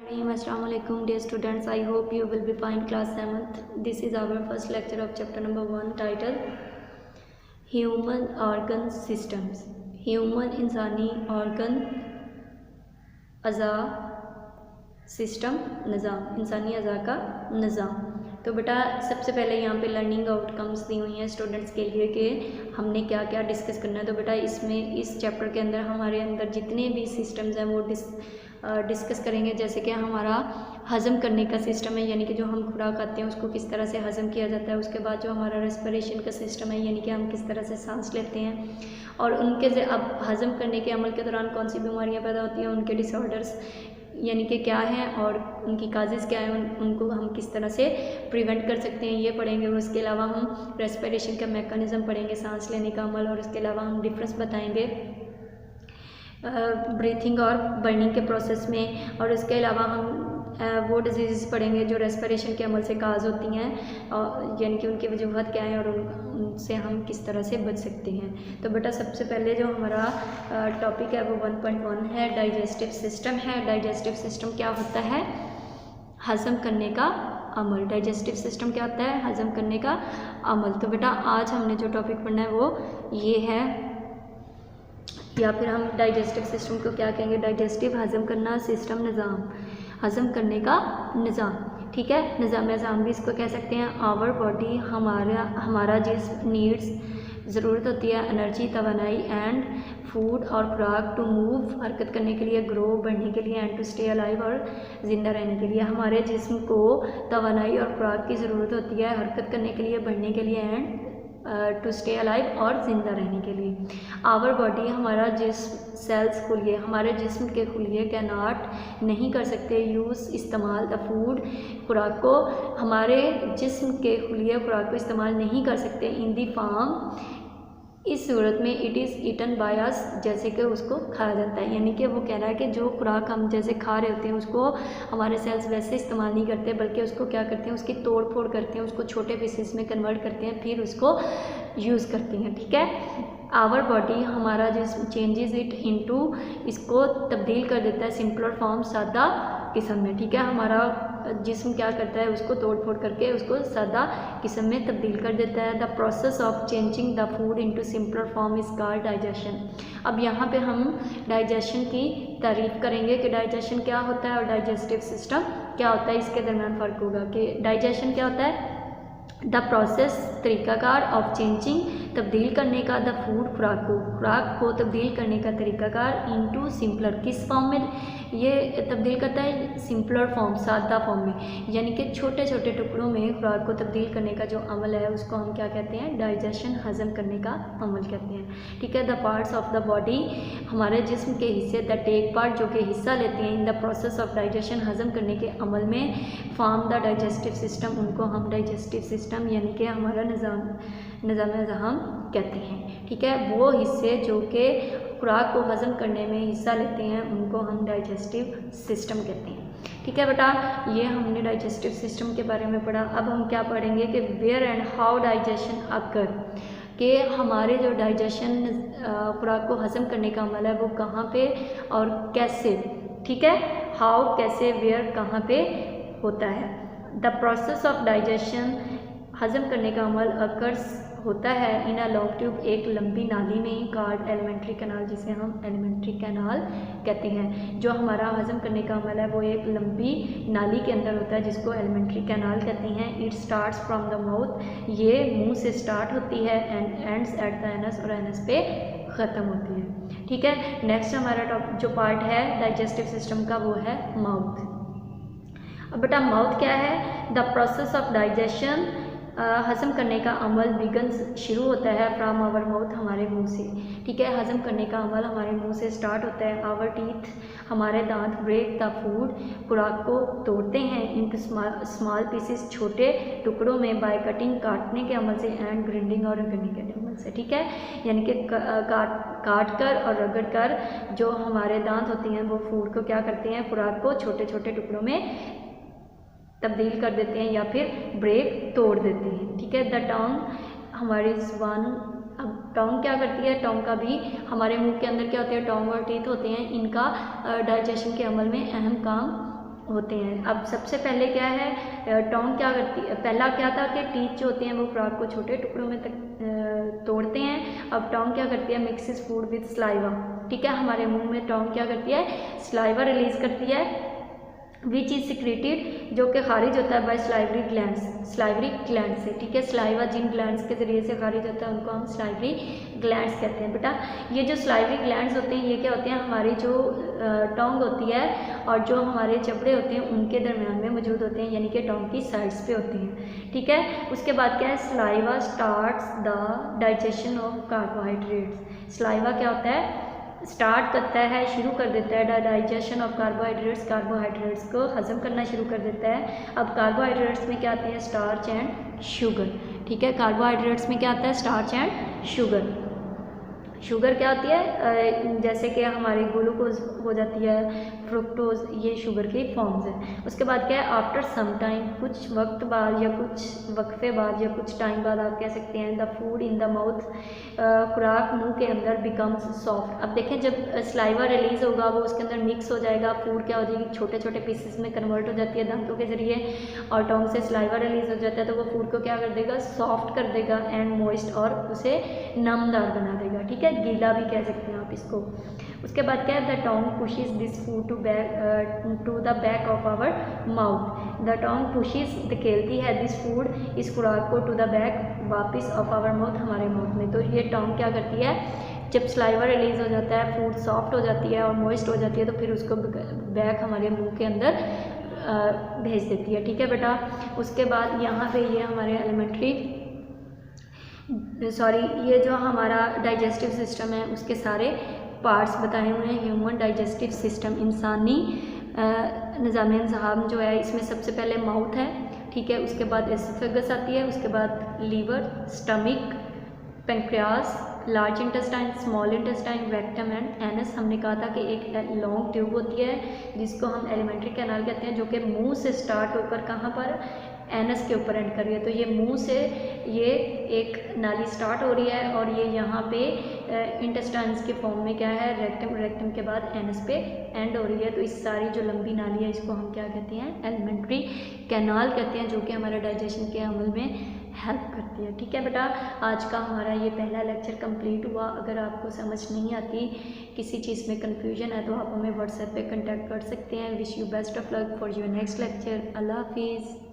Assalamu alaikum dear students. I hope you will be fine class 7th. This is our first lecture of chapter number 1 titled Human Organ Systems. Human इंसानी organ अज़ा system निज़ाम, इंसानी अज़ा का निज़ाम। तो बेटा सबसे पहले यहाँ पे लर्निंग आउटकम्स दी हुई हैं स्टूडेंट्स के लिए कि हमने क्या क्या डिस्कस करना है। तो बेटा इसमें इस चैप्टर के अंदर हमारे अंदर जितने भी सिस्टम्स हैं वो डिस्कस करेंगे। जैसे कि हमारा हज़म करने का सिस्टम है, यानी कि जो हम खुराक खाते हैं उसको किस तरह से हज़म किया जाता है। उसके बाद जो हमारा रेस्पिरेशन का सिस्टम है, यानी कि हम किस तरह से सांस लेते हैं और उनके से अब हज़म करने के अमल के दौरान कौन सी बीमारियाँ पैदा होती हैं, उनके डिसऑर्डर्स यानी कि क्या हैं और उनकी काजेज़ क्या हैं, उनको हम किस तरह से प्रिवेंट कर सकते हैं, ये पढ़ेंगे। और उसके अलावा हम रेस्पिरेशन का मैकेनिज़्म पढ़ेंगे, सांस लेने का अमल, और उसके अलावा हम डिफरेंस बताएंगे ब्रीथिंग और बर्निंग के प्रोसेस में। और उसके अलावा हम वो डिजीज़ पढ़ेंगे जो रेस्पिरेशन के अमल से काज होती हैं, यानी कि उनकी वजूहत क्या है और उनसे हम किस तरह से बच सकते हैं। तो बेटा सबसे पहले जो हमारा टॉपिक है वो 1.1 है, डाइजेस्टिव सिस्टम है। डाइजेस्टिव सिस्टम क्या होता है? हज़म करने का अमल। डाइजेस्टिव सिस्टम क्या होता है? हज़म करने का अमल। तो बेटा आज हमने जो टॉपिक पढ़ना है वो ये है, या फिर हम डाइजेस्टिव सिस्टम को क्या कहेंगे? डाइजेस्टिव हज़म करना सिस्टम निज़ाम, हज़म करने का निज़ाम। ठीक है, निज़ाम अज़ाम भी इसको कह सकते हैं। आवर बॉडी हमारा जिस्म नीड्स ज़रूरत होती है एनर्जी, तवानाई एंड फूड और खुराक टू मूव हरकत करने के लिए, ग्रो बढ़ने के लिए, एंड टू स्टे अलाइव और ज़िंदा रहने के लिए। हमारे जिस्म को तवानाई और खुराक की ज़रूरत होती है हरकत करने के लिए, बढ़ने के लिए, एंड टू स्टे अलाइव और ज़िंदा रहने के लिए। आवर बॉडी हमारा जिस्म सेल्स खुलिए, हमारे जिस्म के खुलिए कैन नॉट नहीं कर सकते यूज़ इस्तेमाल द फूड खुराक को, हमारे जिस्म के खुलिए खुराक को इस्तेमाल नहीं कर सकते इन दी फॉर्म इस सूरत में it is eaten by us, जैसे कि उसको खाया जाता है। यानी कि वो कह रहा है कि जो खुराक हम जैसे खा रहे होते हैं उसको हमारे सेल्स वैसे इस्तेमाल नहीं करते, बल्कि उसको क्या करते हैं, उसकी तोड़ फोड़ करते हैं, उसको छोटे पीसेस में कन्वर्ट करते हैं, फिर उसको यूज़ करते हैं। ठीक है, आवर बॉडी हमारा जिस्म चेंजेस इट इनटू, इसको तब्दील कर देता है सिंपलर फॉर्म, सादा किस्म में। ठीक है, हमारा जिस्म क्या करता है, उसको तोड़ फोड़ करके उसको सादा किस्म में तब्दील कर देता है। The process of changing the food into simpler form is called digestion. अब यहाँ पे हम डाइजेशन की तारीफ़ करेंगे कि डाइजेशन क्या होता है और डाइजेस्टिव सिस्टम क्या होता है, इसके दरमियान फ़र्क होगा कि डाइजेशन क्या होता है, द प्रोसेस तरीक़ाकार ऑफ चेंजिंग तब्दील करने का, द फूड खुराक को तब्दील करने का तरीक़ाकार, इनटू सिंपलर किस फॉर्म में ये तब्दील करता है, सिंपलर फॉर्म सादा फॉर्म में, यानी कि छोटे छोटे टुकड़ों में खुराक को तब्दील करने का जो अमल है उसको हम क्या कहते हैं? डाइजेशन, हज़म करने का अमल कहते हैं। ठीक है, the parts of the body हमारे जिस्म के हिस्से, द टेक पार्ट जो कि हिस्सा लेते हैं in the process of digestion हज़म करने के अमल में, फॉर्म द डाइजेस्टिव सिस्टम, उनको हम डाइजेस्टिव सिस्टम यानी कि हमारा निज़ाम कहते हैं। ठीक है, वो हिस्से जो कि खुराक को हज़म करने में हिस्सा लेते हैं उनको हम डाइजेस्टिव सिस्टम कहते हैं। ठीक है बेटा, ये हमने डाइजेस्टिव सिस्टम के बारे में पढ़ा। अब हम क्या पढ़ेंगे कि वेयर एंड हाउ डाइजेशन अकर, कि हमारे जो डाइजेशन खुराक को हज़म करने का अमल है वो कहाँ पे और कैसे। ठीक है, हाउ कैसे, वेयर कहाँ पे होता है। द प्रोसेस ऑफ डाइजेशन हज़म करने का अमल अकर्स होता है इन अ लॉन्ग ट्यूब, एक लंबी नाली में, कार्ड एलिमेंट्री कैनाल, जिसे हम एलिमेंट्री कैनाल कहते हैं। जो हमारा हज़म करने का अमल है वो एक लंबी नाली के अंदर होता है जिसको एलिमेंट्री कैनाल कहते हैं। It starts from the mouth, ये मुंह से स्टार्ट होती है, and ends at the anus, और एनस पे ख़त्म होती है। ठीक है, नेक्स्ट हमारा जो पार्ट है डाइजेस्टिव सिस्टम का वो है माउथ। अब बेटा माउथ क्या है? द प्रोसेस ऑफ डाइजेशन हज़म करने का अमल बिगन्स शुरू होता है फ्राम आवर माउथ, हमारे मुंह से। ठीक है, हज़म करने का अमल हमारे मुंह से स्टार्ट होता है। आवर टीथ हमारे दांत ब्रेक द फूड खुराक को तोड़ते हैं इनटू स्मॉल पीसेस, छोटे टुकड़ों में, बाय कटिंग काटने के अमल से, एंड ग्राइंडिंग और रगड़ने के अमल से। ठीक है, यानी कि काट कर और रगड़ कर जो हमारे दांत होते हैं वो फूड को क्या करते हैं, खुराक को छोटे छोटे टुकड़ों में तब्दील कर देते हैं या फिर ब्रेक तोड़ देते हैं। ठीक है, द टंग हमारी ज़ुबान, अब टंग क्या करती है? टंग का भी हमारे मुंह के अंदर क्या होते हैं? टंग और टीथ होते हैं, इनका डाइजेशन के अमल में अहम काम होते हैं। अब सबसे पहले क्या है, टोंग क्या करती है, पहला क्या था कि टीथ जो होते हैं वो फ्रॉग को छोटे टुकड़ों में तोड़ते हैं। अब टोंग क्या करती है, मिक्सेस फूड विद स्लाइवा, ठीक है, हमारे मुंह में टोंग क्या करती है, स्लाइवा रिलीज करती है, विच इज सिक्रेटेड, जो कि खारिज होता है बाय स्लाइवरी ग्लैंड से, ठीक है। स्लाइवा जिन ग्लैंड्स के ज़रिए से खारिज होता है उनको हम स्लाइवरी ग्लैंड्स कहते हैं। बेटा ये जो स्लाइवरी ग्लैंड्स होते हैं ये क्या होते हैं, हमारी जो टोंग होती है और जो हमारे जबड़े होते हैं उनके दरमियान में मौजूद होते हैं, यानी कि टोंग की साइड्स पे होते हैं, ठीक है। उसके बाद क्या है, saliva starts the digestion of carbohydrates. Saliva क्या होता है, स्टार्ट करता है, शुरू कर देता है डाइजेशन ऑफ कार्बोहाइड्रेट्स को हजम करना शुरू कर देता है। अब कार्बोहाइड्रेट्स में क्या आते हैं, स्टार्च एंड शुगर, ठीक है। कार्बोहाइड्रेट्स में क्या आता है, स्टार्च एंड शुगर। शुगर क्या होती है, जैसे कि हमारी ग्लूकोज हो जाती है, फ्रुक्टोज, ये शुगर के फॉर्म्स हैं। उसके बाद क्या है, आफ्टर सम टाइम, कुछ वक्त बाद या कुछ वक्फे बाद या कुछ टाइम बाद आप कह सकते हैं, the food in the mouth, खुराक मुंह के अंदर बिकम्स सॉफ्ट। अब देखें जब स्लाइवा रिलीज होगा वो उसके अंदर मिक्स हो जाएगा, फूड क्या हो जाएगी, छोटे छोटे पीसेस में कन्वर्ट हो जाती है दांतों के जरिए, और टोंग से स्लाइवा रिलीज हो जाता है तो वो फूड को क्या कर देगा, सॉफ्ट कर देगा एंड मॉइस्ट, और उसे नमदार बना देगा, ठीक है, गीला भी कह सकते हैं आप इसको। उसके बाद क्या है, the tongue pushes this food to the back of our mouth. The tongue pushes, धकेलती है दिस फूड, इस खुराक को, टू द बैक, वापस, ऑफ आवर माउथ, हमारे माउथ में। तो ये टोंग क्या करती है, जब स्लाइवा रिलीज हो जाता है, फूड सॉफ्ट हो जाती है और मॉइस्ट हो जाती है, तो फिर उसको बैक हमारे मुंह के अंदर भेज देती है, ठीक है बेटा। उसके बाद यहाँ पे ये हमारे एलिमेंट्री ये जो हमारा डाइजेस्टिव सिस्टम है उसके सारे पार्ट्स बताए हुए हैं। ह्यूमन डाइजेस्टिव सिस्टम, इंसानी निज़ाम इंतज़ाम जो है, इसमें सबसे पहले माउथ है, ठीक है, उसके बाद एसोफेगस आती है, उसके बाद liver, stomach, pancreas, large intestine, small intestine, rectum and anus. हमने कहा था कि एक लॉन्ग ट्यूब होती है जिसको हम एलिमेंट्री कैनाल कहते हैं, जो कि मुंह से स्टार्ट होकर कहाँ पर, एनस के ऊपर एंड कर रही है। तो ये मुंह से ये एक नाली स्टार्ट हो रही है और ये यहाँ पे इंटेस्टाइन्स के फॉर्म में क्या है, रेक्टम के बाद एनस पे एंड हो रही है। तो इस सारी जो लंबी नाली है इसको हम क्या कहते हैं, एलिमेंट्री कैनाल कहते हैं, जो कि हमारे डाइजेशन के अमल में हेल्प करती है, ठीक है बेटा। आज का हमारा ये पहला लेक्चर कंप्लीट हुआ। अगर आपको समझ नहीं आती, किसी चीज़ में कन्फ्यूजन है, तो आप हमें व्हाट्सएप पे कांटेक्ट कर सकते हैं। Wish you best of luck for your next lecture. अल्लाह हाफिज़।